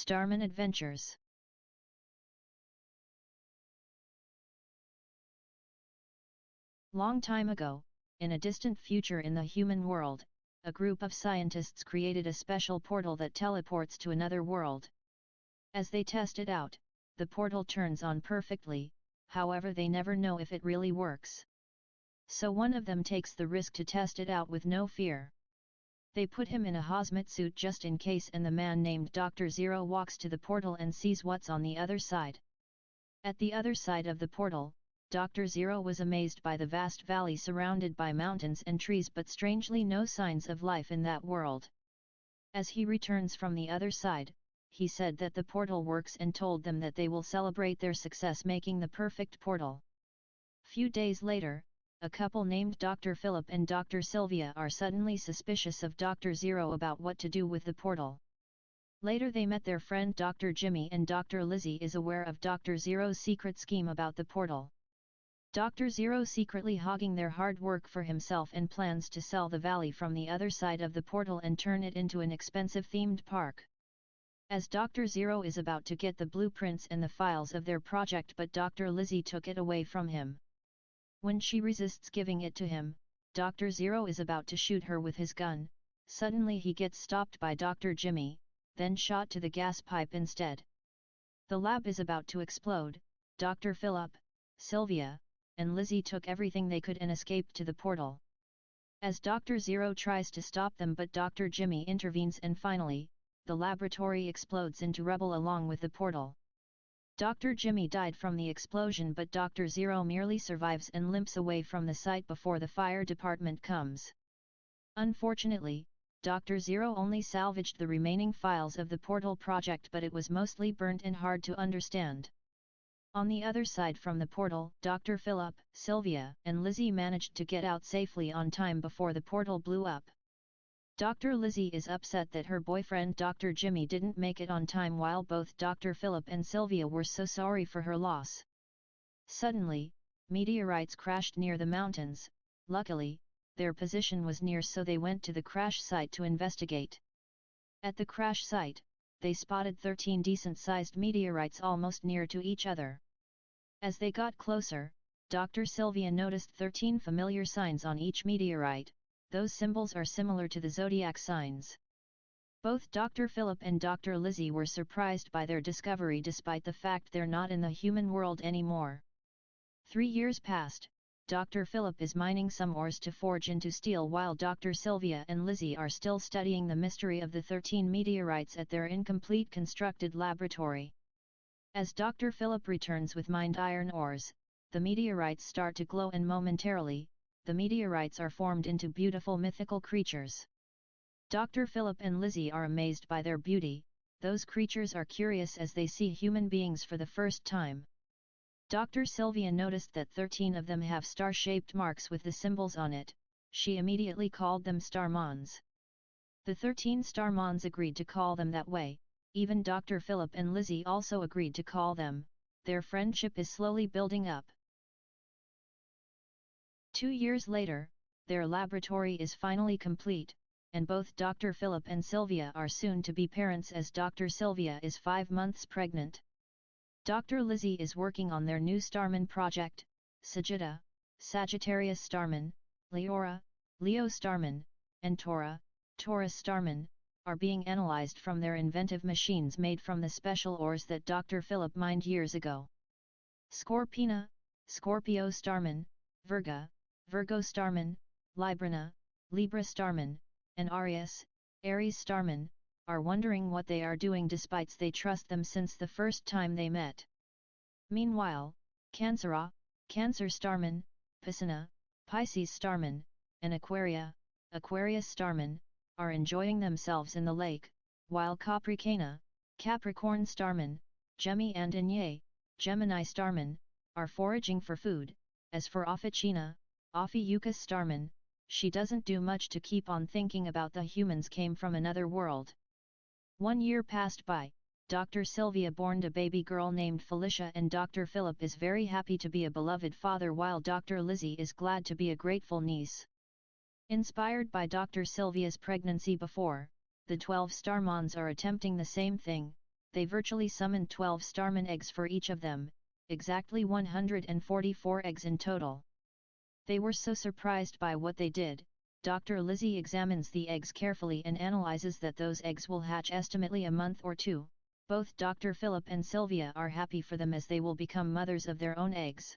Starmon Adventures. Long time ago, in a distant future in the human world, a group of scientists created a special portal that teleports to another world. As they test it out, the portal turns on perfectly, however they never know if it really works. So one of them takes the risk to test it out with no fear. They put him in a hazmat suit just in case, and the man named Dr. Zero walks to the portal and sees what's on the other side. At the other side of the portal, Dr. Zero was amazed by the vast valley surrounded by mountains and trees, but strangely no signs of life in that world. As he returns from the other side, he said that the portal works and told them that they will celebrate their success making the perfect portal. Few days later, a couple named Dr. Philip and Dr. Sylvia are suddenly suspicious of Dr. Zero about what to do with the portal. Later they met their friend Dr. Jimmy, and Dr. Lizzie is aware of Dr. Zero's secret scheme about the portal. Dr. Zero secretly hogging their hard work for himself and plans to sell the valley from the other side of the portal and turn it into an expensive themed park. As Dr. Zero is about to get the blueprints and the files of their project, but Dr. Lizzie took it away from him. When she resists giving it to him, Dr. Zero is about to shoot her with his gun. Suddenly he gets stopped by Dr. Jimmy, then shot to the gas pipe instead. The lab is about to explode. Dr. Philip, Sylvia, and Lizzie took everything they could and escaped to the portal. As Dr. Zero tries to stop them, but Dr. Jimmy intervenes, and finally, the laboratory explodes into rubble along with the portal. Dr. Jimmy died from the explosion, but Dr. Zero merely survives and limps away from the site before the fire department comes. Unfortunately, Dr. Zero only salvaged the remaining files of the portal project, but it was mostly burnt and hard to understand. On the other side from the portal, Dr. Philip, Sylvia, and Lizzie managed to get out safely on time before the portal blew up. Dr. Lizzie is upset that her boyfriend Dr. Jimmy didn't make it on time, while both Dr. Philip and Sylvia were so sorry for her loss. Suddenly, meteorites crashed near the mountains. Luckily, their position was near, so they went to the crash site to investigate. At the crash site, they spotted 13 decent-sized meteorites almost near to each other. As they got closer, Dr. Sylvia noticed 13 familiar signs on each meteorite. Those symbols are similar to the zodiac signs. Both Dr. Philip and Dr. Lizzie were surprised by their discovery, despite the fact they're not in the human world anymore. 3 years passed. Dr. Philip is mining some ores to forge into steel, while Dr. Sylvia and Lizzie are still studying the mystery of the 13 meteorites at their incomplete constructed laboratory. As Dr. Philip returns with mined iron ores, the meteorites start to glow, and momentarily, the meteorites are formed into beautiful mythical creatures. Dr. Philip and Lizzie are amazed by their beauty. Those creatures are curious as they see human beings for the first time. Dr. Sylvia noticed that 13 of them have star-shaped marks with the symbols on it. She immediately called them Starmons. The 13 Starmons agreed to call them that way. Even Dr. Philip and Lizzie also agreed to call them. Their friendship is slowly building up. 2 years later, their laboratory is finally complete, and both Dr. Philip and Sylvia are soon to be parents, as Dr. Sylvia is 5 months pregnant. Dr. Lizzie is working on their new Starmon project. Sagittarius Starmon, Leora, Leo Starmon, and Taurus Starmon, are being analyzed from their inventive machines made from the special ores that Dr. Philip mined years ago. Scorpina, Scorpio Starmon, Virgo Starmon, Libra Starmon, and Aries Starmon, are wondering what they are doing, despite they trust them since the first time they met. Meanwhile, Cancer Starmon, Pisces Starmon, and Aquarius Starmon, are enjoying themselves in the lake, while Capricorn Starmon, Gemini Starmon, are foraging for food. As for Ophiuchus Starmon, she doesn't do much to keep on thinking about the humans came from another world. 1 year passed by. Dr. Sylvia born a baby girl named Felicia, and Dr. Philip is very happy to be a beloved father, while Dr. Lizzie is glad to be a grateful niece. Inspired by Dr. Sylvia's pregnancy before, the 12 Starmons are attempting the same thing. they virtually summoned 12 Starmon eggs for each of them, exactly 144 eggs in total. They were so surprised by what they did, Dr. Lizzie examines the eggs carefully and analyzes that those eggs will hatch estimately a month or two. Both Dr. Philip and Sylvia are happy for them as they will become mothers of their own eggs.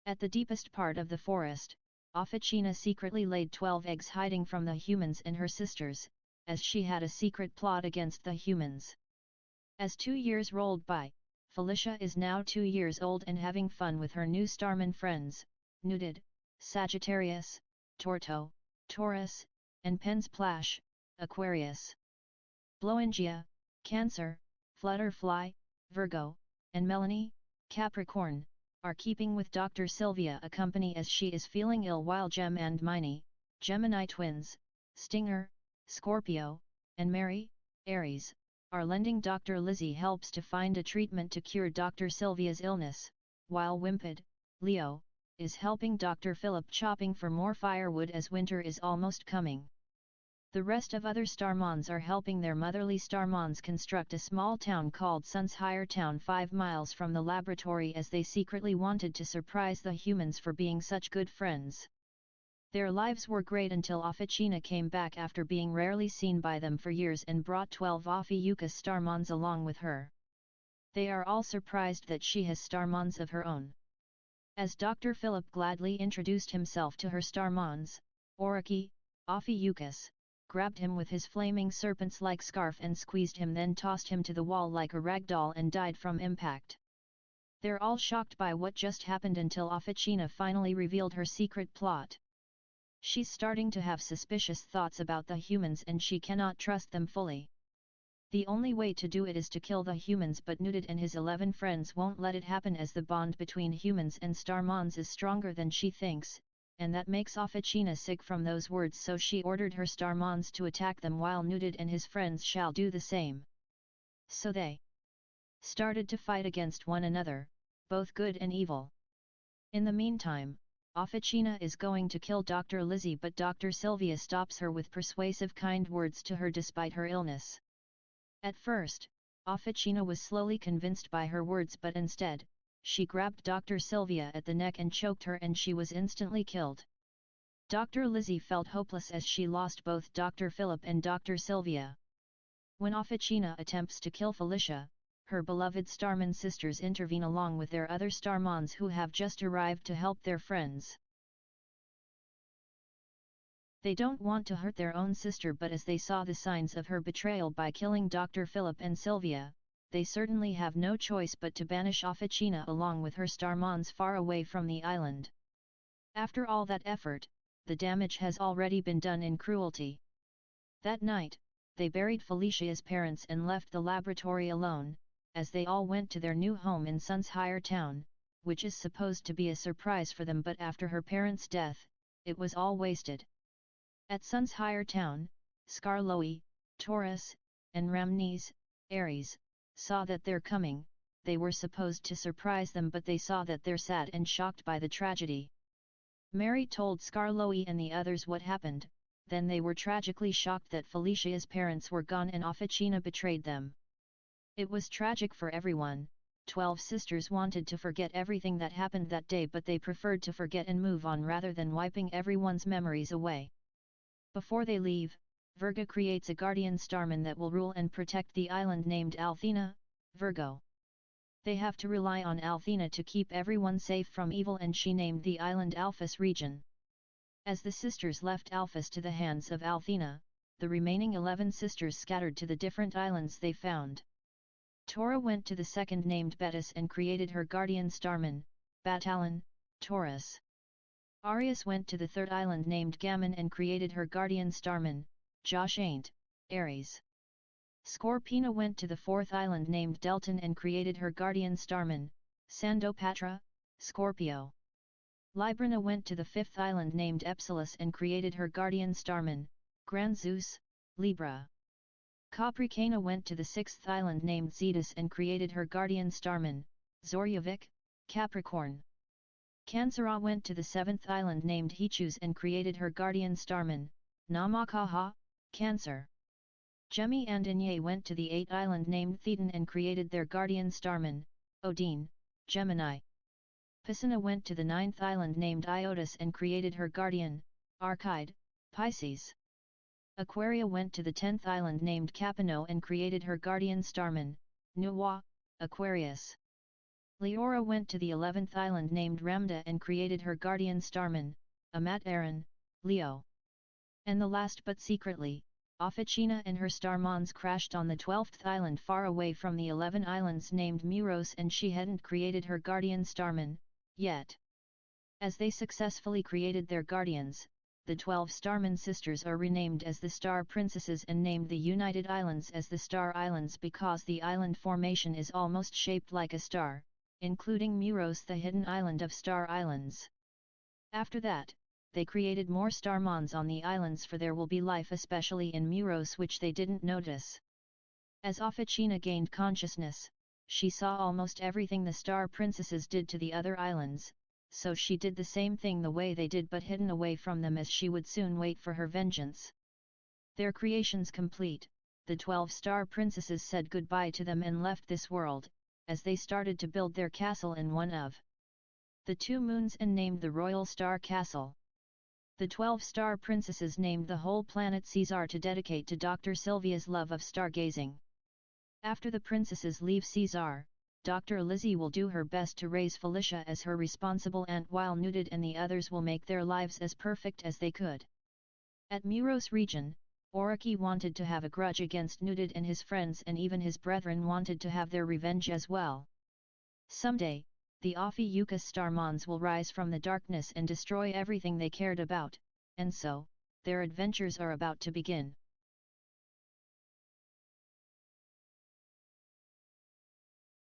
At the deepest part of the forest, Officina secretly laid 12 eggs hiding from the humans and her sisters, as she had a secret plot against the humans. As 2 years rolled by, Felicia is now 2 years old and having fun with her new Starman friends, Nudid, Sagittarius, Torto, Taurus, and Pensplash, Aquarius. Bloengia, Cancer, Flutterfly, Virgo, and Melanie, Capricorn, are keeping with Dr. Sylvia a company as she is feeling ill, while Gem and Miney, Gemini twins, Stinger, Scorpio, and Mary, Aries, are lending Dr. Lizzie helps to find a treatment to cure Dr. Sylvia's illness, while Wimpid, Leo, is helping Dr. Philip chopping for more firewood as winter is almost coming. The rest of other Starmons are helping their motherly Starmons construct a small town called Sunshire Town 5 miles from the laboratory, as they secretly wanted to surprise the humans for being such good friends. Their lives were great until Officina came back after being rarely seen by them for years and brought 12 Ophiuchus Starmons along with her. They are all surprised that she has Starmons of her own. As Dr. Philip gladly introduced himself to her Starmons, Oriki, Ophiuchus, grabbed him with his flaming serpents-like scarf and squeezed him, then tossed him to the wall like a rag doll and died from impact. They're all shocked by what just happened until Officina finally revealed her secret plot. She's starting to have suspicious thoughts about the humans and she cannot trust them fully. The only way to do it is to kill the humans, but Nudid and his 11 friends won't let it happen, as the bond between humans and Starmons is stronger than she thinks, and that makes Officina sick from those words, so she ordered her Starmons to attack them while Nudid and his friends shall do the same. So they started to fight against one another, both good and evil. In the meantime, Officina is going to kill Dr. Lizzie, but Dr. Sylvia stops her with persuasive kind words to her despite her illness. At first, Officina was slowly convinced by her words, but instead, she grabbed Dr. Sylvia at the neck and choked her, and she was instantly killed. Dr. Lizzie felt hopeless as she lost both Dr. Philip and Dr. Sylvia. When Officina attempts to kill Felicia, her beloved Starman sisters intervene along with their other Starmons who have just arrived to help their friends. They don't want to hurt their own sister, but as they saw the signs of her betrayal by killing Dr. Philip and Sylvia, they certainly have no choice but to banish Officina along with her Starmons far away from the island. After all that effort, the damage has already been done in cruelty. That night, they buried Felicia's parents and left the laboratory alone, as they all went to their new home in Sunshire Town, which is supposed to be a surprise for them, but after her parents' death, it was all wasted. At Sunshire Town, Skarloey, Taurus, and Ramnes, Aries, saw that they're coming. They were supposed to surprise them, but they saw that they're sad and shocked by the tragedy. Mary told Skarloey and the others what happened, then they were tragically shocked that Felicia's parents were gone and Officina betrayed them. It was tragic for everyone. 12 sisters wanted to forget everything that happened that day, but they preferred to forget and move on rather than wiping everyone's memories away. Before they leave, Virgo creates a guardian Starman that will rule and protect the island named Althena, Virgo. They have to rely on Althena to keep everyone safe from evil, and she named the island Alphys region. As the sisters left Alphys to the hands of Althena, the remaining 11 sisters scattered to the different islands they found. Tora went to the second named Betis and created her guardian Starman, Batalon, Taurus. Arius went to the third island named Gammon and created her guardian Starman, Josh Ain't, Aries. Scorpina went to the fourth island named Delton and created her guardian Starman, Sandopatra, Scorpio. Librina went to the fifth island named Epsilus and created her guardian Starman, Grand Zeus, Libra. Capricorn went to the sixth island named Zetus and created her guardian Starman, Zoryovic, Capricorn. Cancera went to the seventh island named Hechus and created her guardian Starman, Namakaha, Cancer. Gemmy and Inye went to the 8th island named Thetan and created their guardian Starmon, Odin, Gemini. Piscina went to the 9th island named Iotis and created her guardian, Archide, Pisces. Aquaria went to the 10th island named Capino and created her guardian Starmon, Nuwa, Aquarius. Leora went to the 11th island named Ramda and created her guardian Starmon, Amat Aaron, Leo. And the last but secretly, Officina and her Starmons crashed on the 12th island far away from the 11 islands named Muros, and she hadn't created her guardian Starmon, yet. As they successfully created their guardians, the 12 Starmon sisters are renamed as the Star Princesses and named the United Islands as the Star Islands because the island formation is almost shaped like a star, including Muros, the hidden island of Star Islands. After that, they created more Starmons on the islands, for there will be life especially in Muros which they didn't notice. As Officina gained consciousness, she saw almost everything the Star Princesses did to the other islands, so she did the same thing the way they did but hidden away from them, as she would soon wait for her vengeance. Their creations complete, the 12 Star Princesses said goodbye to them and left this world, as they started to build their castle in one of the 2 moons and named the Royal Star Castle. The 12 Star Princesses named the whole planet Caesar to dedicate to Dr. Sylvia's love of stargazing. After the princesses leave Caesar, Dr. Lizzie will do her best to raise Felicia as her responsible aunt, while Nudid and the others will make their lives as perfect as they could. At Muros region, Oraki wanted to have a grudge against Nudid and his friends, and even his brethren wanted to have their revenge as well. Someday, the Ophiuchus Starmons will rise from the darkness and destroy everything they cared about, and so, their adventures are about to begin.